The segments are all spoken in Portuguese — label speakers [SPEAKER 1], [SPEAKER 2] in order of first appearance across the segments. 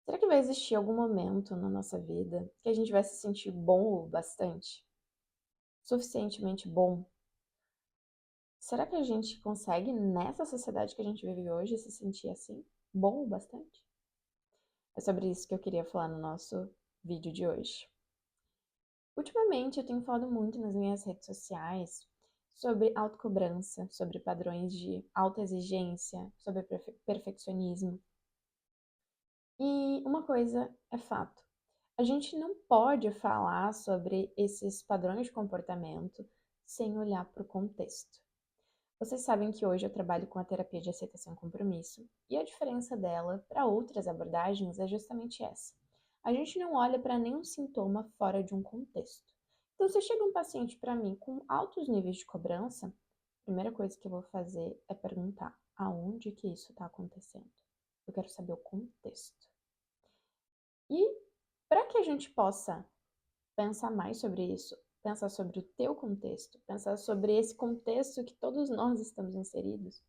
[SPEAKER 1] Será que vai existir algum momento na nossa vida que a gente vai se sentir bom o bastante? Suficientemente bom? Será que a gente consegue, nessa sociedade que a gente vive hoje, se sentir assim? Bom o bastante? É sobre isso que eu queria falar no nosso vídeo de hoje. Ultimamente eu tenho falado muito nas minhas redes sociais sobre autocobrança, sobre padrões de alta exigência, sobre perfeccionismo. E uma coisa é fato. A gente não pode falar sobre esses padrões de comportamento sem olhar para o contexto. Vocês sabem que hoje eu trabalho com a terapia de aceitação e compromisso, e a diferença dela para outras abordagens é justamente essa. A gente não olha para nenhum sintoma fora de um contexto. Então, se chega um paciente para mim com altos níveis de cobrança, a primeira coisa que eu vou fazer é perguntar aonde que isso está acontecendo. Eu quero saber o contexto. E para que a gente possa pensar mais sobre isso, pensar sobre o teu contexto, pensar sobre esse contexto que todos nós estamos inseridos,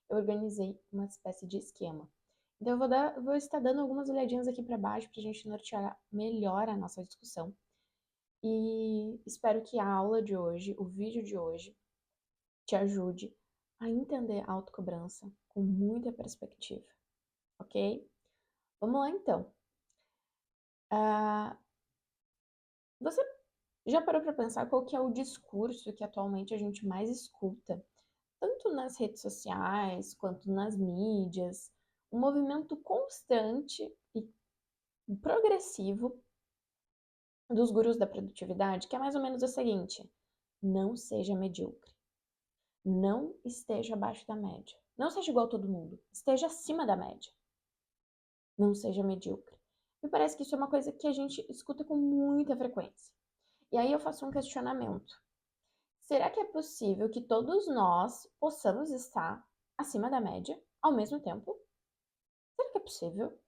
[SPEAKER 1] eu organizei uma espécie de esquema. Então, vou estar dando algumas olhadinhas aqui para baixo para a gente nortear melhor a nossa discussão. E espero que a aula de hoje, o vídeo de hoje, te ajude a entender a autocobrança com muita perspectiva, ok? Vamos lá então. Ah, você já parou para pensar qual que é o discurso que atualmente a gente mais escuta, tanto nas redes sociais quanto nas mídias? Um movimento constante e progressivo dos gurus da produtividade, que é mais ou menos o seguinte: não seja medíocre, não esteja abaixo da média, não seja igual a todo mundo, esteja acima da média, não seja medíocre. Me parece que isso é uma coisa que a gente escuta com muita frequência. E aí eu faço um questionamento. Será que é possível que todos nós possamos estar acima da média ao mesmo tempo? Será que é possível?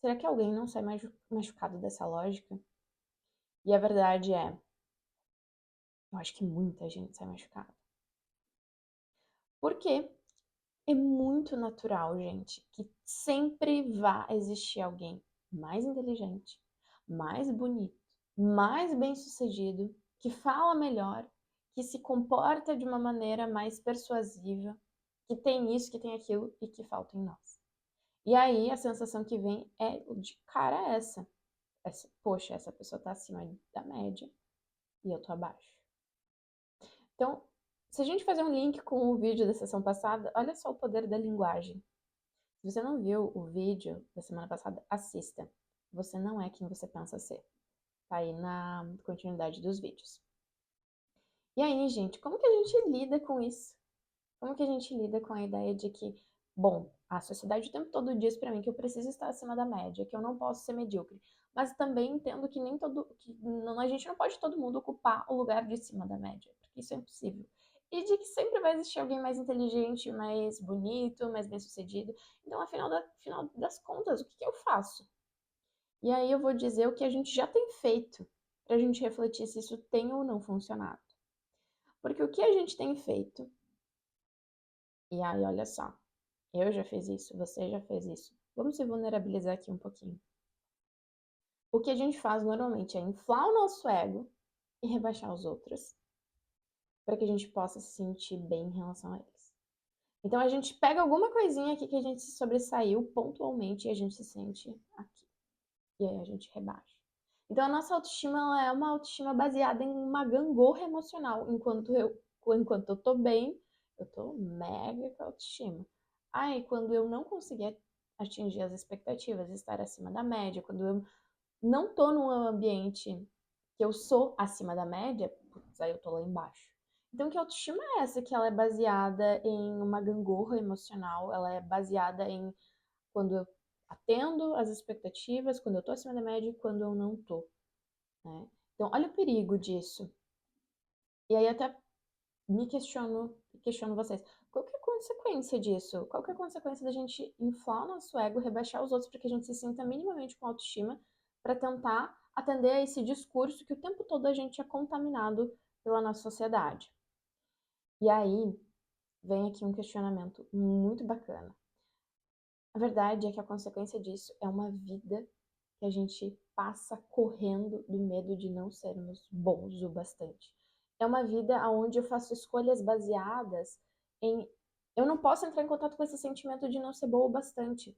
[SPEAKER 1] Será que alguém não sai machucado dessa lógica? E a verdade é, eu acho que muita gente sai machucada. Porque é muito natural, gente, que sempre vá existir alguém mais inteligente, mais bonito, mais bem-sucedido, que fala melhor, que se comporta de uma maneira mais persuasiva, que tem isso, que tem aquilo e que falta em nós. E aí a sensação que vem é de cara poxa, essa pessoa tá acima da média e eu tô abaixo. Então, se a gente fazer um link com o vídeo da sessão passada, olha só o poder da linguagem. Se você não viu o vídeo da semana passada, assista. Você não é quem você pensa ser. Tá aí na continuidade dos vídeos. E aí, gente, como que a gente lida com isso? Como que a gente lida com a ideia de que, bom, a sociedade o tempo todo diz pra mim que eu preciso estar acima da média, que eu não posso ser medíocre. Mas também entendo que nem todo, que não, a gente não pode todo mundo ocupar o lugar de cima da média, porque isso é impossível. E de que sempre vai existir alguém mais inteligente, mais bonito, mais bem-sucedido. Então, afinal das contas, o que eu faço? E aí eu vou dizer o que a gente já tem feito, pra gente refletir se isso tem ou não funcionado. Porque o que a gente tem feito, e aí olha só, eu já fiz isso, você já fez isso. Vamos se vulnerabilizar aqui um pouquinho. O que a gente faz normalmente é inflar o nosso ego e rebaixar os outros, para que a gente possa se sentir bem em relação a eles. Então a gente pega alguma coisinha aqui que a gente se sobressaiu pontualmente e a gente se sente aqui. E aí a gente rebaixa. Então a nossa autoestima ela é uma autoestima baseada em uma gangorra emocional. Enquanto eu tô bem, eu tô mega com autoestima. Aí quando eu não conseguir atingir as expectativas, estar acima da média, quando eu não tô num ambiente que eu sou acima da média, putz, aí eu tô lá embaixo. Então, que autoestima é essa? Que ela é baseada em uma gangorra emocional, ela é baseada em quando eu atendo as expectativas, quando eu tô acima da média e quando eu não tô, né? Então, olha o perigo disso. E aí até questiono vocês. Qual que é a consequência disso? Qual que é a consequência da gente inflar o nosso ego, rebaixar os outros para que a gente se sinta minimamente com autoestima, para tentar atender a esse discurso que o tempo todo a gente é contaminado pela nossa sociedade? E aí vem aqui um questionamento muito bacana. A verdade é que a consequência disso é uma vida que a gente passa correndo do medo de não sermos bons o bastante. É uma vida onde eu faço escolhas baseadas em eu não posso entrar em contato com esse sentimento de não ser boa o bastante.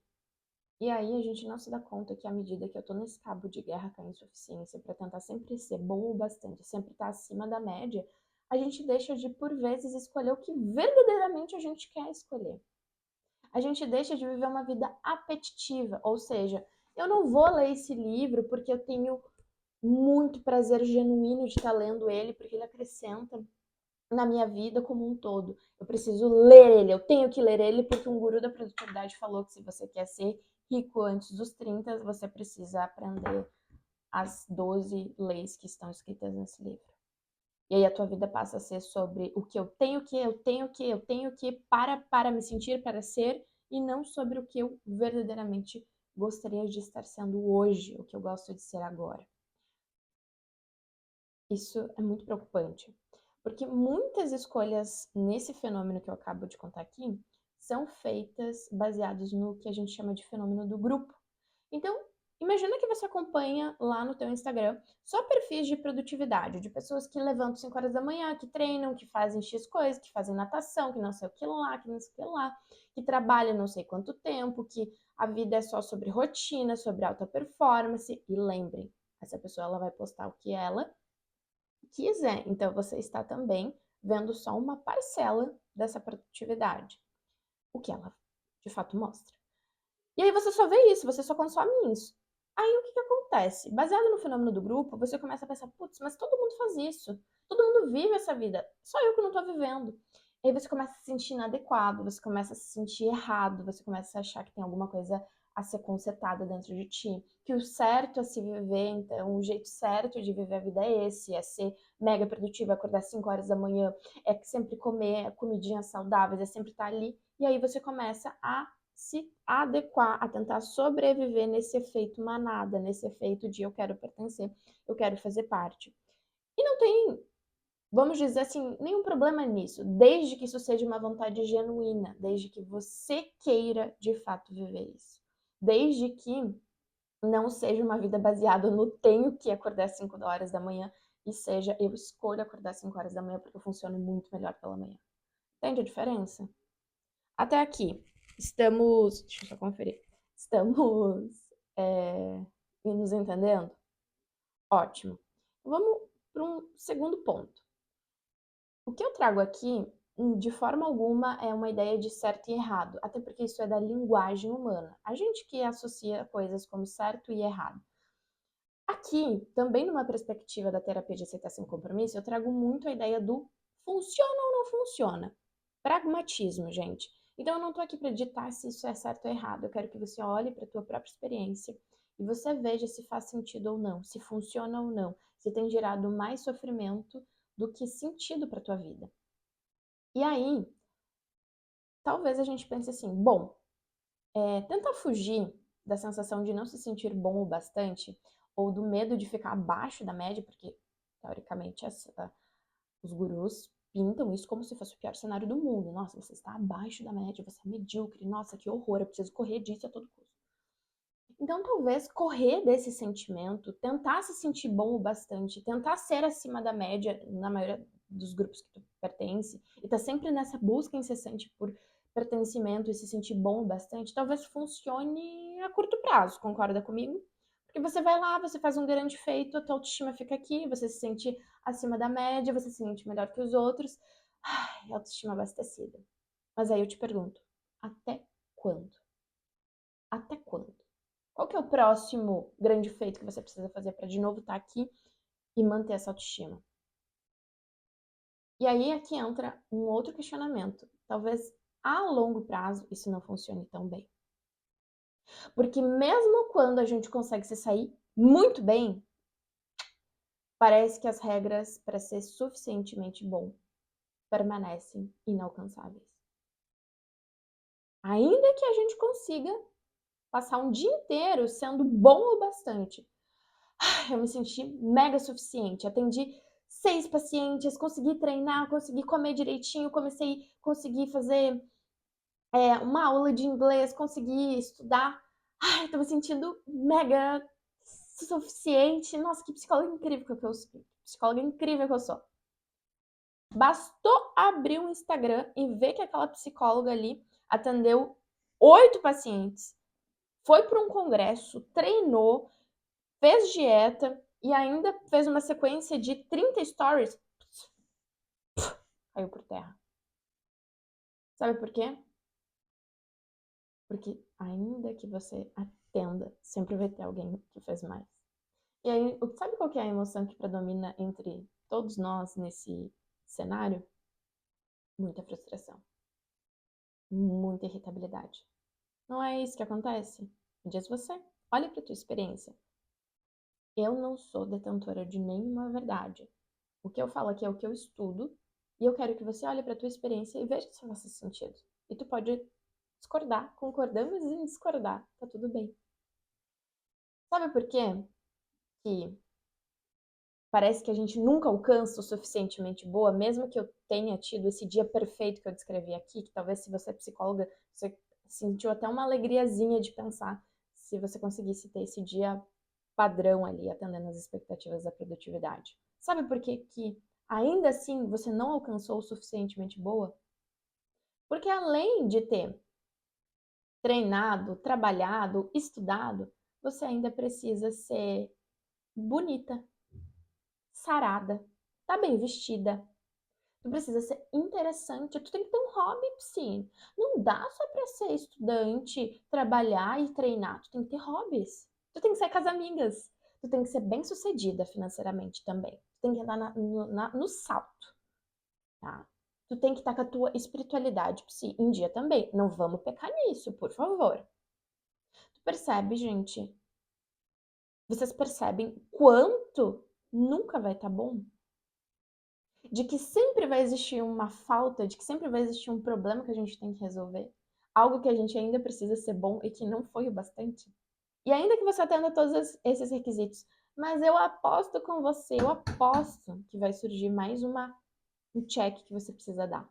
[SPEAKER 1] E aí a gente não se dá conta que à medida que eu tô nesse cabo de guerra com a insuficiência para tentar sempre ser bom o bastante, sempre estar acima da média, a gente deixa de, por vezes, escolher o que verdadeiramente a gente quer escolher. A gente deixa de viver uma vida apetitiva, ou seja, eu não vou ler esse livro porque eu tenho muito prazer genuíno de estar lendo ele, porque ele acrescenta na minha vida como um todo. Eu preciso ler ele, eu tenho que ler ele porque um guru da produtividade falou que se você quer ser rico antes dos 30, você precisa aprender as 12 leis que estão escritas nesse livro. E aí a tua vida passa a ser sobre o que eu tenho que, eu tenho que, eu tenho que para me sentir, para ser, e não sobre o que eu verdadeiramente gostaria de estar sendo hoje, o que eu gosto de ser agora. Isso é muito preocupante, porque muitas escolhas nesse fenômeno que eu acabo de contar aqui são feitas baseados no que a gente chama de fenômeno do grupo. Então, imagina que você acompanha lá no teu Instagram só perfis de produtividade, de pessoas que levantam 5 horas da manhã, que treinam, que fazem X coisas, que fazem natação, que não sei o que lá, que não sei o que lá, que trabalham não sei quanto tempo, que a vida é só sobre rotina, sobre alta performance. E lembrem, essa pessoa ela vai postar o que ela quiser. Então, você está também vendo só uma parcela dessa produtividade, o que ela de fato mostra. E aí você só vê isso, você só consome isso. Aí o que acontece? Baseado no fenômeno do grupo, você começa a pensar, putz, mas todo mundo faz isso. Todo mundo vive essa vida. Só eu que não tô vivendo. E aí você começa a se sentir inadequado, você começa a se sentir errado, você começa a achar que tem alguma coisa a ser consertada dentro de ti. Que o certo a se viver, então, o jeito certo de viver a vida é esse, é ser mega produtivo, acordar 5 horas da manhã, é sempre comer comidinhas saudáveis, é sempre estar ali. E aí você começa a se adequar, a tentar sobreviver nesse efeito manada, nesse efeito de eu quero pertencer, eu quero fazer parte. E não tem, vamos dizer assim, nenhum problema nisso, desde que isso seja uma vontade genuína, desde que você queira de fato viver isso. Desde que não seja uma vida baseada no tenho que acordar às 5 horas da manhã e seja eu escolho acordar às 5 horas da manhã porque eu funciono muito melhor pela manhã. Entende a diferença? Até aqui, estamos. Deixa eu só conferir. Estamos nos entendendo? Ótimo. Vamos para um segundo ponto. O que eu trago aqui, de forma alguma, é uma ideia de certo e errado, até porque isso é da linguagem humana. A gente que associa coisas como certo e errado. Aqui, também numa perspectiva da terapia de aceitação e compromisso, eu trago muito a ideia do funciona ou não funciona. Pragmatismo, gente. Então eu não tô aqui para ditar se isso é certo ou errado. Eu quero que você olhe para a tua própria experiência e você veja se faz sentido ou não, se funciona ou não, se tem gerado mais sofrimento do que sentido para tua vida. E aí, talvez a gente pense assim, bom, tentar fugir da sensação de não se sentir bom o bastante, ou do medo de ficar abaixo da média, porque, teoricamente, os gurus pintam isso como se fosse o pior cenário do mundo. Nossa, você está abaixo da média, você é medíocre, nossa, que horror, eu preciso correr disso a todo custo. Então, talvez correr desse sentimento, tentar se sentir bom o bastante, tentar ser acima da média na maioria dos grupos que tu pertence, e tá sempre nessa busca incessante por pertencimento e se sentir bom o bastante, talvez funcione a curto prazo, concorda comigo? Porque você vai lá, você faz um grande feito, a tua autoestima fica aqui, você se sente acima da média, você se sente melhor que os outros. Ai, autoestima abastecida. Mas aí eu te pergunto, até quando? Até quando? Qual que é o próximo grande feito que você precisa fazer para de novo estar aqui e manter essa autoestima? E aí aqui entra um outro questionamento. Talvez a longo prazo isso não funcione tão bem. Porque mesmo quando a gente consegue se sair muito bem, parece que as regras para ser suficientemente bom permanecem inalcançáveis. Ainda que a gente consiga passar um dia inteiro sendo bom o bastante, eu me senti mega suficiente. Atendi 6 pacientes, consegui treinar, consegui comer direitinho, consegui fazer uma aula de inglês, consegui estudar. Ai, tô me sentindo mega suficiente. Nossa, que psicóloga incrível que eu sou. Psicóloga incrível que eu sou. Bastou abrir um Instagram e ver que aquela psicóloga ali atendeu 8 pacientes, foi para um congresso, treinou, fez dieta e ainda fez uma sequência de 30 stories. Caiu por terra. Sabe por quê? Porque ainda que você atenda, sempre vai ter alguém que fez mais. E aí, sabe qual que é a emoção que predomina entre todos nós nesse cenário? Muita frustração, muita irritabilidade. Não é isso que acontece? Me diz você. Olha para tua experiência. Eu não sou detentora de nenhuma verdade. O que eu falo aqui é o que eu estudo e eu quero que você olhe para tua experiência e veja se faz sentido. E tu pode discordar, concordamos em discordar, tá tudo bem. Sabe por quê? Que parece que a gente nunca alcança o suficientemente boa, mesmo que eu tenha tido esse dia perfeito que eu descrevi aqui, que talvez se você é psicóloga, você sentiu até uma alegriazinha de pensar se você conseguisse ter esse dia padrão ali, atendendo às expectativas da produtividade. Sabe por que que ainda assim você não alcançou o suficientemente boa? Porque além de ter treinado, trabalhado, estudado, você ainda precisa ser bonita, sarada, tá bem vestida. Tu precisa ser interessante, tu tem que ter um hobby, sim. Não dá só pra ser estudante, trabalhar e treinar. Tu tem que ter hobbies. Tu tem que ser com as amigas. Tu tem que ser bem-sucedida financeiramente também. Tu tem que andar no salto, tá? Tu tem que estar com a tua espiritualidade em dia também. Não vamos pecar nisso, por favor. Tu percebe, gente? Vocês percebem quanto nunca vai estar bom? De que sempre vai existir uma falta, de que sempre vai existir um problema que a gente tem que resolver, algo que a gente ainda precisa ser bom e que não foi o bastante. E ainda que você atenda todos esses requisitos, mas eu aposto com você, eu aposto que vai surgir mais um check que você precisa dar.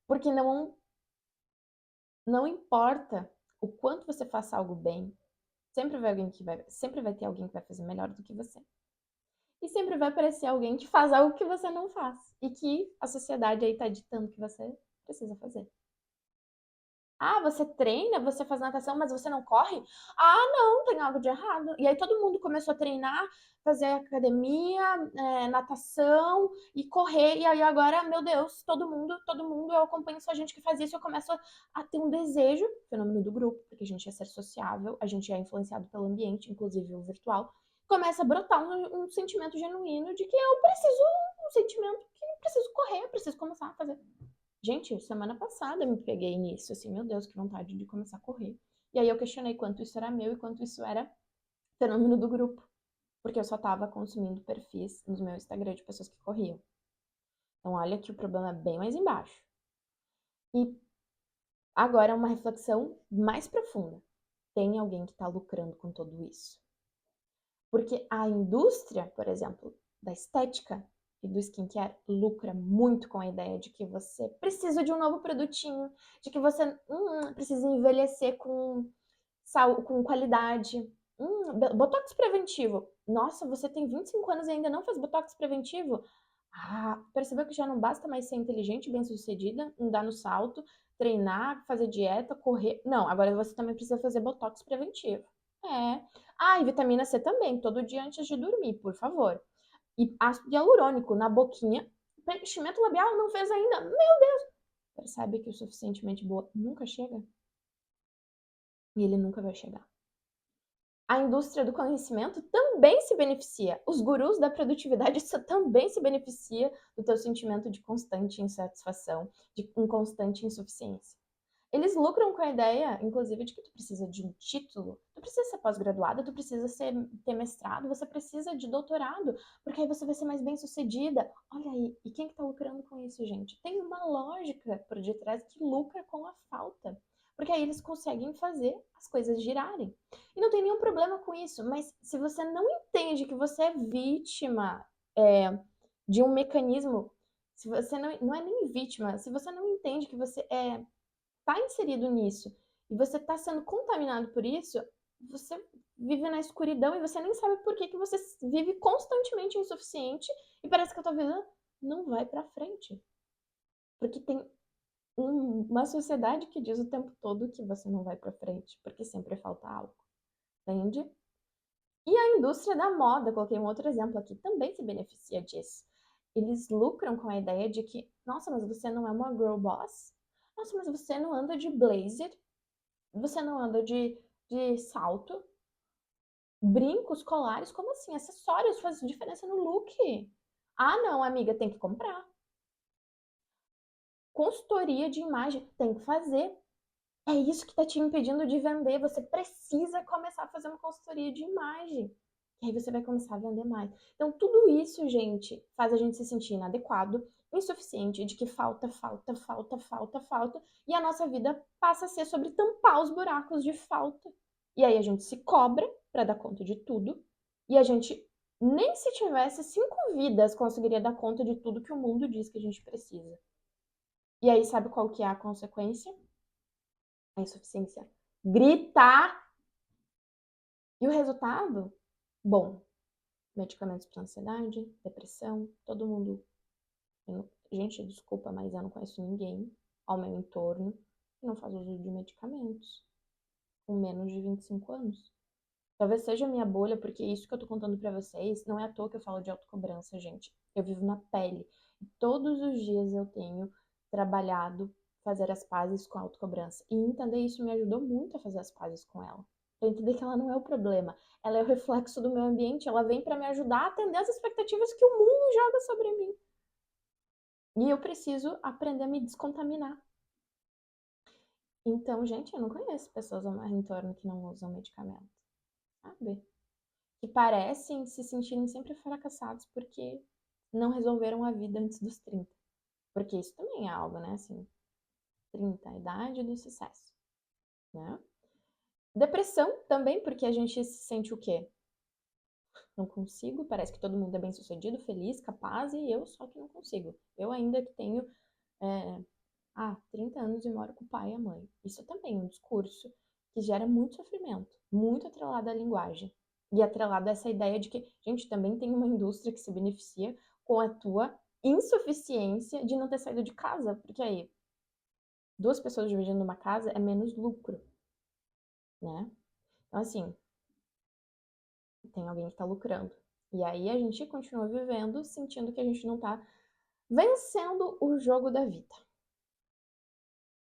[SPEAKER 1] Porque não importa o quanto você faça algo bem, sempre vai ter alguém que vai fazer melhor do que você. E sempre vai aparecer alguém que faz algo que você não faz. E que a sociedade aí tá ditando que você precisa fazer. Ah, você treina, você faz natação, mas você não corre? Ah, não, tem algo de errado. E aí todo mundo começou a treinar, fazer academia, natação e correr. E aí agora, meu Deus, todo mundo, eu acompanho só gente que faz isso, eu começo a ter um desejo, fenômeno do grupo, porque a gente é ser sociável, a gente é influenciado pelo ambiente, inclusive o virtual. Começa a brotar um sentimento genuíno de que eu preciso, um sentimento que eu preciso correr, eu preciso começar a fazer. Gente, semana passada eu me peguei nisso, assim, meu Deus, que vontade de começar a correr. E aí eu questionei quanto isso era meu e quanto isso era fenômeno do grupo, porque eu só tava consumindo perfis no meu Instagram de pessoas que corriam. Então olha que o problema é bem mais embaixo. E agora uma reflexão mais profunda. Tem alguém que está lucrando com tudo isso? Porque a indústria, por exemplo, da estética e do skincare lucra muito com a ideia de que você precisa de um novo produtinho, de que você precisa envelhecer com qualidade. Botox preventivo. Nossa, você tem 25 anos e ainda não faz botox preventivo? Ah, percebeu que já não basta mais ser inteligente, bem-sucedida, andar no salto, treinar, fazer dieta, correr. Não, agora você também precisa fazer botox preventivo. É. Ah, e vitamina C também, todo dia antes de dormir, por favor. E ácido hialurônico na boquinha. Preenchimento labial não fez ainda. Meu Deus! Percebe que o suficientemente boa nunca chega? E ele nunca vai chegar. A indústria do conhecimento também se beneficia. Os gurus da produtividade também se beneficia do teu sentimento de constante insatisfação, de constante insuficiência. Eles lucram com a ideia, inclusive, de que tu precisa de um título, tu precisa ser pós-graduada, tu precisa ter mestrado, você precisa de doutorado, porque aí você vai ser mais bem-sucedida. Olha aí, e quem que tá lucrando com isso, gente? Tem uma lógica por detrás que lucra com a falta. Porque aí eles conseguem fazer as coisas girarem. E não tem nenhum problema com isso, mas se você não entende que você é vítima de um mecanismo se você não é nem vítima, se você não entende que você tá inserido nisso e você tá sendo contaminado por isso, você vive na escuridão e você nem sabe por que que você vive constantemente insuficiente e parece que a tua vida não vai pra frente. Porque tem uma sociedade que diz o tempo todo que você não vai pra frente, porque sempre falta algo, entende? E a indústria da moda, coloquei um outro exemplo aqui, também se beneficia disso. Eles lucram com a ideia de que, nossa, mas você não é uma girl boss? Nossa, mas você não anda de blazer? Você não anda de salto? Brincos, colares? Como assim? Acessórios fazem diferença no look. Ah, não, amiga, tem que comprar. Consultoria de imagem, tem que fazer. É isso que está te impedindo de vender. Você precisa começar a fazer uma consultoria de imagem. E aí você vai começar a vender mais. Então, tudo isso, gente, faz a gente se sentir inadequado, insuficiente, de que falta, falta, falta, falta, falta. E a nossa vida passa a ser sobre tampar os buracos de falta. E aí a gente se cobra para dar conta de tudo. E a gente, nem se tivesse 5 vidas, conseguiria dar conta de tudo que o mundo diz que a gente precisa. E aí, sabe qual que é a consequência? A insuficiência. Gritar. E o resultado? Bom, medicamentos para ansiedade, depressão, todo mundo. Gente, desculpa, mas eu não conheço ninguém ao meu entorno que não faz uso de medicamentos com menos de 25 anos. Talvez seja a minha bolha, porque isso que eu tô contando pra vocês não é à toa que eu falo de autocobrança, gente. Eu vivo na pele. E todos os dias eu tenho trabalhado fazer as pazes com a autocobrança. E entender isso me ajudou muito a fazer as pazes com ela. Pra entender que ela não é o problema. Ela é o reflexo do meu ambiente. Ela vem pra me ajudar a atender as expectativas que o mundo joga sobre mim. E eu preciso aprender a me descontaminar. Então, gente, eu não conheço pessoas ao meu entorno que não usam medicamento, sabe? Que parecem se sentirem sempre fracassados porque não resolveram a vida antes dos 30. Porque isso também é algo, né? Assim, 30, a idade do sucesso, né? Depressão também, porque a gente se sente o quê? Não consigo, parece que todo mundo é bem sucedido, feliz, capaz, e eu só que não consigo. Eu ainda que tenho 30 anos e moro com o pai e a mãe. Isso também é um discurso que gera muito sofrimento, muito atrelado à linguagem. E atrelado a essa ideia de que, gente, também tem uma indústria que se beneficia com a tua insuficiência de não ter saído de casa. Porque aí, 2 pessoas dividindo uma casa é menos lucro, né? Então, assim, tem alguém que tá lucrando. E aí a gente continua vivendo sentindo que a gente não tá vencendo o jogo da vida.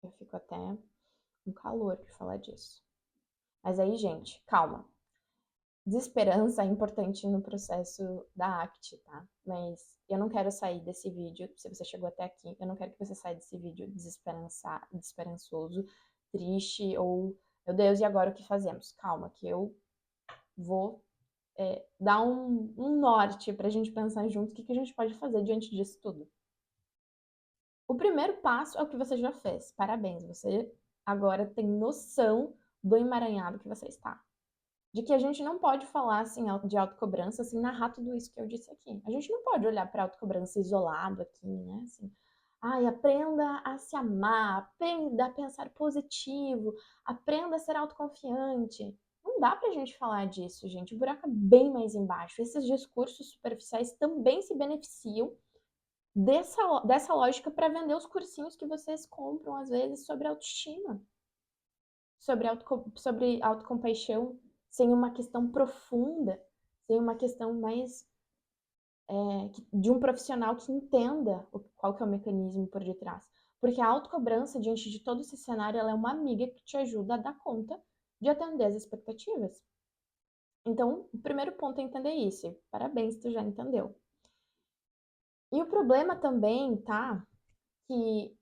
[SPEAKER 1] Eu fico até com calor de falar disso. Mas aí, gente, calma. Desesperança é importante no processo da ACT, tá? Mas eu não quero sair desse vídeo, se você chegou até aqui, eu não quero que você saia desse vídeo desesperançoso, triste ou, meu Deus, e agora o que fazemos? Calma, que eu vou dar um norte pra gente pensar junto o que a gente pode fazer diante disso tudo. O primeiro passo é o que você já fez. Parabéns, você agora tem noção do emaranhado que você está. De que a gente não pode falar assim de autocobrança, assim, narrar tudo isso que eu disse aqui. A gente não pode olhar para autocobrança isolado aqui, né? Assim, ai, aprenda a se amar, aprenda a pensar positivo, aprenda a ser autoconfiante. Não dá pra gente falar disso, gente. O buraco é bem mais embaixo. Esses discursos superficiais também se beneficiam dessa lógica para vender os cursinhos que vocês compram, às vezes, sobre autoestima, sobre autocompaixão, sem uma questão profunda, sem uma questão mais de um profissional que entenda qual que é o mecanismo por detrás. Porque a autocobrança, diante de todo esse cenário, ela é uma amiga que te ajuda a dar conta de atender as expectativas. Então, o primeiro ponto é entender isso. E parabéns, tu já entendeu. E o problema também, tá? Que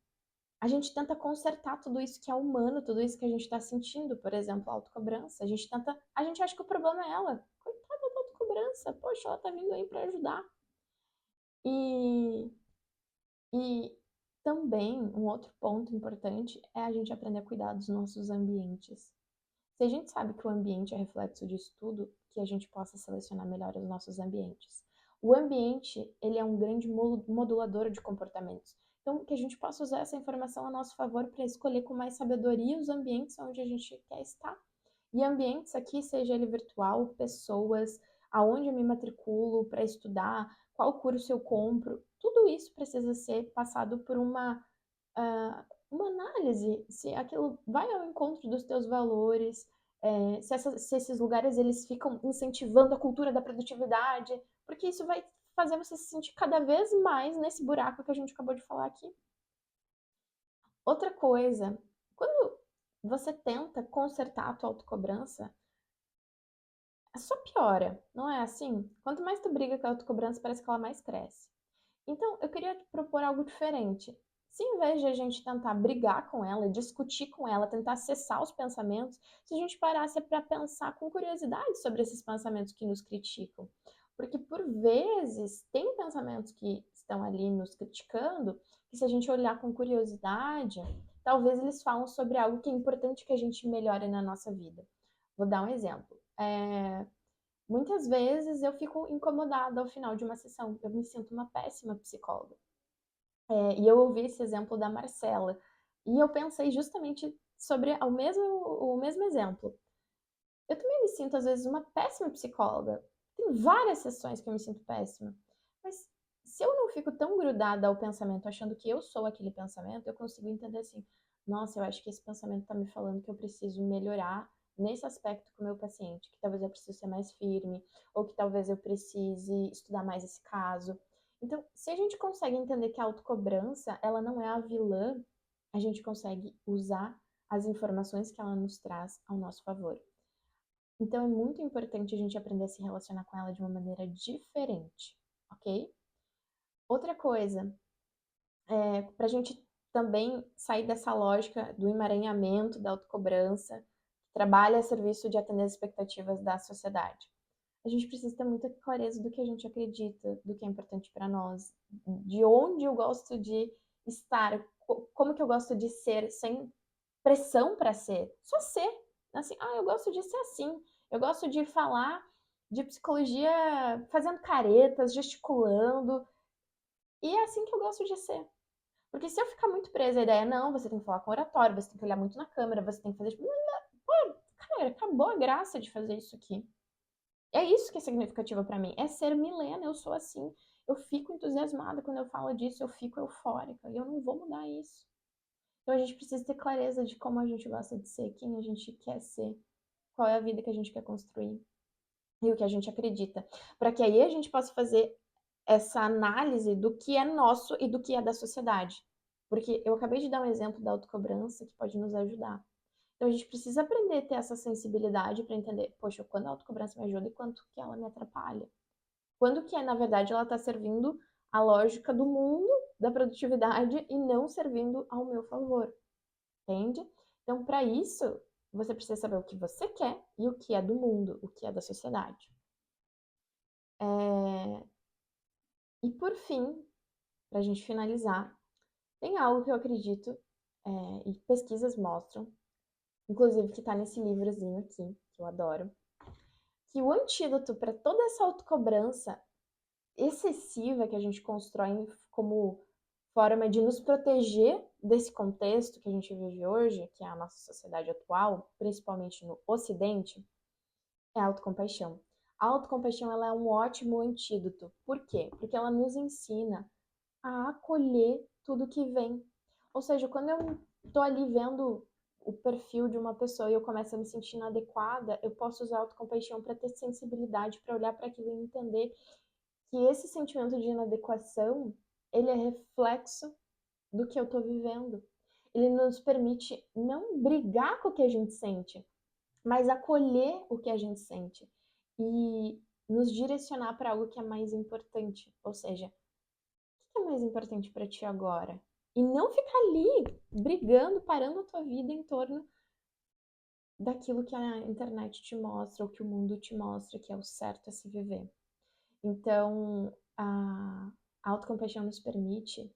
[SPEAKER 1] a gente tenta consertar tudo isso que é humano, tudo isso que a gente está sentindo, por exemplo, a autocobrança. A gente acha que o problema é ela. Coitada da autocobrança, poxa, ela tá vindo aí para ajudar. E, e também um outro ponto importante é a gente aprender a cuidar dos nossos ambientes. Se a gente sabe que o ambiente é reflexo disso tudo, que a gente possa selecionar melhor os nossos ambientes. O ambiente, ele é um grande modulador de comportamentos. Então, que a gente possa usar essa informação a nosso favor para escolher com mais sabedoria os ambientes onde a gente quer estar. E ambientes aqui, seja ele virtual, pessoas, aonde eu me matriculo para estudar, qual curso eu compro, tudo isso precisa ser passado por uma análise, se aquilo vai ao encontro dos teus valores, se esses lugares eles ficam incentivando a cultura da produtividade, porque isso vai fazer você se sentir cada vez mais nesse buraco que a gente acabou de falar aqui. Outra coisa, quando você tenta consertar a tua autocobrança, só piora, não é assim? Quanto mais tu briga com a autocobrança, parece que ela mais cresce. Então, eu queria te propor algo diferente. Se em vez de a gente tentar brigar com ela, discutir com ela, tentar acessar os pensamentos, se a gente parasse para pensar com curiosidade sobre esses pensamentos que nos criticam. Porque por vezes tem pensamentos que estão ali nos criticando, que se a gente olhar com curiosidade, talvez eles falam sobre algo que é importante que a gente melhore na nossa vida. Vou dar um exemplo. Muitas vezes eu fico incomodada ao final de uma sessão, eu me sinto uma péssima psicóloga. E eu ouvi esse exemplo da Marcela, e eu pensei justamente sobre o mesmo exemplo. Eu também me sinto, às vezes, uma péssima psicóloga. Tem várias sessões que eu me sinto péssima. Mas se eu não fico tão grudada ao pensamento, achando que eu sou aquele pensamento, eu consigo entender assim, nossa, eu acho que esse pensamento está me falando que eu preciso melhorar nesse aspecto com o meu paciente, que talvez eu precise ser mais firme, ou que talvez eu precise estudar mais esse caso. Então, se a gente consegue entender que a autocobrança, ela não é a vilã, a gente consegue usar as informações que ela nos traz ao nosso favor. Então é muito importante a gente aprender a se relacionar com ela de uma maneira diferente, ok? Outra coisa, para a gente também sair dessa lógica do emaranhamento, da autocobrança, que trabalha a serviço de atender as expectativas da sociedade. A gente precisa ter muita clareza do que a gente acredita, do que é importante para nós, de onde eu gosto de estar, como que eu gosto de ser sem pressão para ser, só ser. Assim, eu gosto de ser assim. Eu gosto de falar de psicologia fazendo caretas, gesticulando. E é assim que eu gosto de ser. Porque se eu ficar muito presa à ideia, não, você tem que falar com oratório, você tem que olhar muito na câmera, você tem que fazer. Pô, cara, acabou a graça de fazer isso aqui. É isso que é significativo para mim. É ser Milena, eu sou assim. Eu fico entusiasmada quando eu falo disso, eu fico eufórica. E eu não vou mudar isso. Então a gente precisa ter clareza de como a gente gosta de ser, quem a gente quer ser, qual é a vida que a gente quer construir e o que a gente acredita. Para que aí a gente possa fazer essa análise do que é nosso e do que é da sociedade. Porque eu acabei de dar um exemplo da autocobrança que pode nos ajudar. Então a gente precisa aprender a ter essa sensibilidade para entender, poxa, quando a autocobrança me ajuda e quanto que ela me atrapalha. Quando que, na verdade, ela está servindo a lógica do mundo, da produtividade e não servindo ao meu favor. Entende? Então, para isso, você precisa saber o que você quer e o que é do mundo, o que é da sociedade. E por fim, para a gente finalizar, tem algo que eu acredito e pesquisas mostram, inclusive que está nesse livrozinho aqui, que eu adoro, que o antídoto para toda essa autocobrança excessiva que a gente constrói como forma de nos proteger desse contexto que a gente vive hoje, que é a nossa sociedade atual, principalmente no Ocidente, é a autocompaixão. A autocompaixão ela é um ótimo antídoto. Por quê? Porque ela nos ensina a acolher tudo que vem. Ou seja, quando eu tô ali vendo o perfil de uma pessoa e eu começo a me sentir inadequada, eu posso usar a autocompaixão para ter sensibilidade, para olhar para aquilo e entender que esse sentimento de inadequação, ele é reflexo do que eu tô vivendo. Ele nos permite não brigar com o que a gente sente, mas acolher o que a gente sente e nos direcionar para algo que é mais importante. Ou seja, o que é mais importante para ti agora? E não ficar ali brigando, parando a tua vida em torno daquilo que a internet te mostra, ou que o mundo te mostra, que é o certo a se viver. Então, a autocompaixão nos permite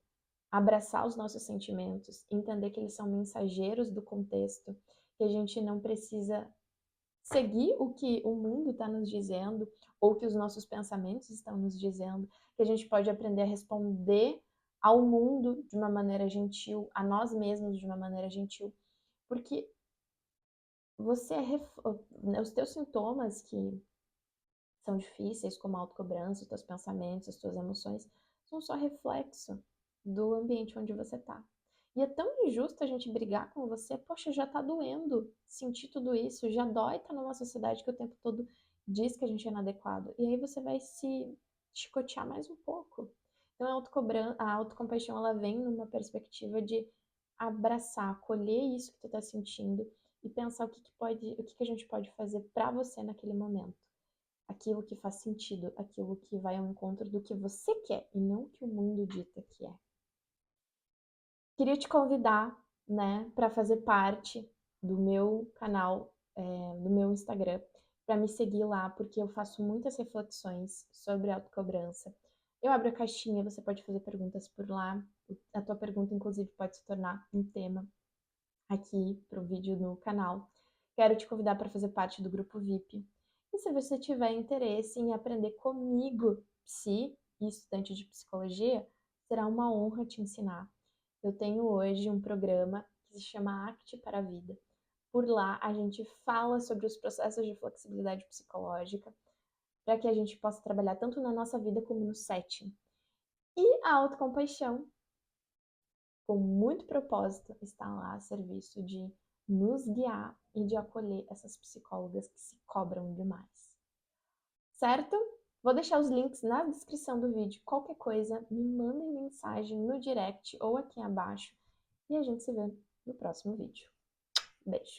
[SPEAKER 1] abraçar os nossos sentimentos, entender que eles são mensageiros do contexto, que a gente não precisa seguir o que o mundo está nos dizendo, ou que os nossos pensamentos estão nos dizendo, que a gente pode aprender a responder ao mundo de uma maneira gentil, a nós mesmos de uma maneira gentil, porque você os teus sintomas que são difíceis, como a autocobrança, os teus pensamentos, as tuas emoções, são só reflexo do ambiente onde você tá. E é tão injusto a gente brigar com você, poxa, já tá doendo sentir tudo isso, já dói estar numa sociedade que o tempo todo diz que a gente é inadequado. E aí você vai se chicotear mais um pouco. Então a autocompaixão, ela vem numa perspectiva de abraçar, acolher isso que tu tá sentindo e pensar o que que a gente pode fazer para você naquele momento, aquilo que faz sentido, aquilo que vai ao encontro do que você quer e não o que o mundo dita que é. Queria te convidar, né, para fazer parte do meu canal, do meu Instagram, para me seguir lá, porque eu faço muitas reflexões sobre autocobrança. Eu abro a caixinha, você pode fazer perguntas por lá. A tua pergunta, inclusive, pode se tornar um tema aqui para o vídeo no canal. Quero te convidar para fazer parte do grupo VIP. E se você tiver interesse em aprender comigo, psi e estudante de psicologia, será uma honra te ensinar. Eu tenho hoje um programa que se chama Act para a Vida. Por lá, a gente fala sobre os processos de flexibilidade psicológica, para que a gente possa trabalhar tanto na nossa vida como no setting. E a autocompaixão, com muito propósito, está lá a serviço de nos guiar e de acolher essas psicólogas que se cobram demais. Certo? Vou deixar os links na descrição do vídeo. Qualquer coisa, me mandem mensagem no direct ou aqui abaixo e a gente se vê no próximo vídeo. Beijo!